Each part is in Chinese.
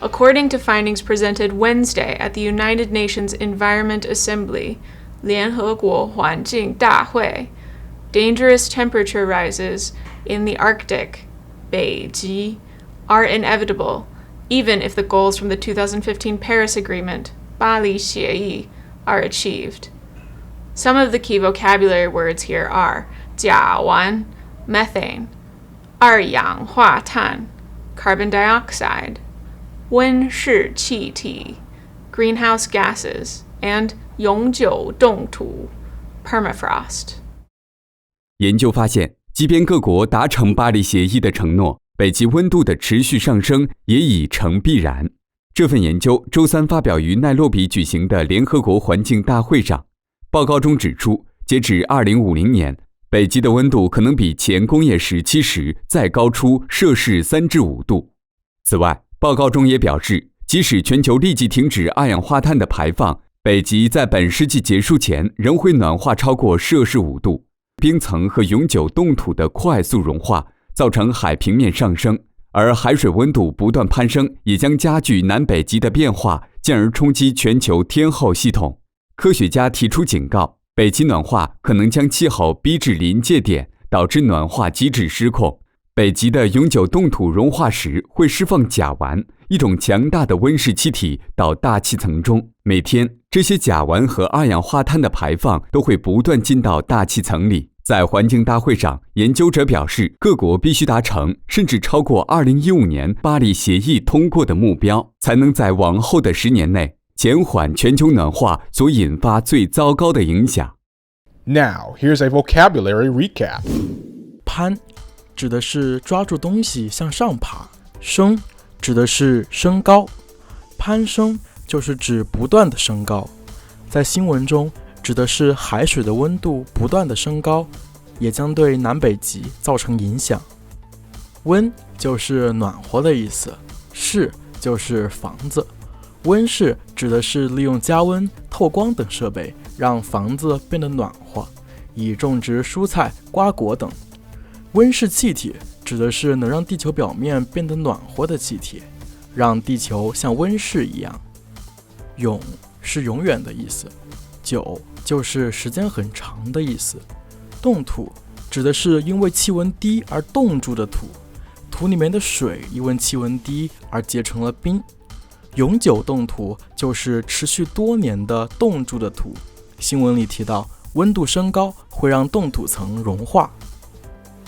According to findings presented Wednesday at the United Nations Environment Assembly, 联合国环境大会, dangerous temperature rises in the Arctic, 北极, are inevitable, even if the goals from the 2015 Paris Agreement, 巴黎协议, are achieved. Some of the key vocabulary words here are 甲烷, methane, 二氧化碳, carbon dioxide, 温室气体, greenhouse gases, and 永久冻土, permafrost. 研究发现，即便各国达成巴黎协议的承诺，北极温度的持续上升也已成必然。这份研究周三发表于奈洛比举行的联合国环境大会上。报告中指出，截止2050年，北极的温度可能比前工业时期时再高出摄氏3至5度。此外，报告中也表示，即使全球立即停止二氧化碳的排放，北极在本世纪结束前仍会暖化超过摄氏5度。冰层和永久冻土的快速融化造成海平面上升，而海水温度不断攀升也将加剧南北极的变化，进而冲击全球天候系统。科学家提出警告，北极暖化可能将气候逼至临界点，导致暖化机制失控。北极的永久冻土融化时会释放甲烷，一种强大的温室气体到大气层中。每天，这些甲烷和二氧化碳的排放都会不断进到大气层里。在环境大会上，研究者表示，各国必须达成甚至超过2015年巴黎协议通过的目标，才能在往后的10年内减缓全球暖化所引发最糟糕的影响。 Now, here's a vocabulary recap. 攀指的是抓住东西向上爬，升指的是升高，攀升就是指不断的升高。在新闻中，指的是海水的温度不断的升高，也将对南北极造成影响。温就是暖和的意思，室就是房子。温室指的是利用加温、透光等设备让房子变得暖和，以种植蔬菜、瓜果等。温室气体指的是能让地球表面变得暖和的气体，让地球像温室一样。永是永远的意思，久就是时间很长的意思。冻土指的是因为气温低而冻住的土，土里面的水因为气温低而结成了冰。永久冻土就是持续多年的冻住的土。新闻里提到，温度升高会让冻土层融化。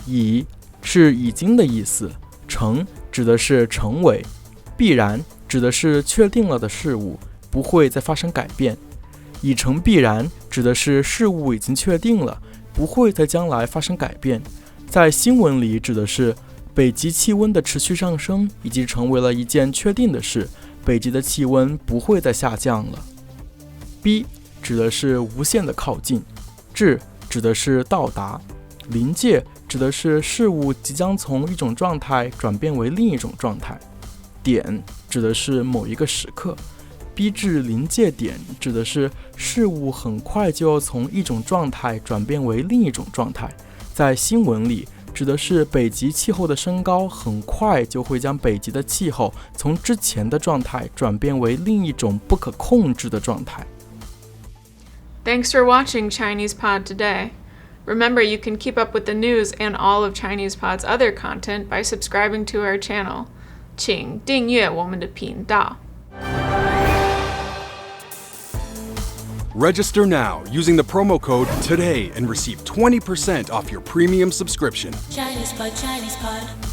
已是已经的意思，成指的是成为，必然指的是确定了的事物，不会再发生改变。已成必然指的是事物已经确定了，不会在将来发生改变。在新闻里指的是北极气温的持续上升已经成为了一件确定的事，北极的气温不会再下降了。逼指的是无限的靠近，至指的是到达，临界指的是事物即将从一种状态转变为另一种状态，点指的是某一个时刻，逼至临界点指的是事物很快就要从一种状态转变为另一种状态。在新闻里指的是北极气候的升高很快就会将北极的气候从之前的状态转变为另一种不可控制的状态。 Thanks for watching ChinesePod Today. Remember, you can keep up with the news and all of ChinesePod's other content by subscribing to our channel. 请订阅我们的频道。Register now using the promo code TODAY and receive 20% off your premium subscription. ChinesePod.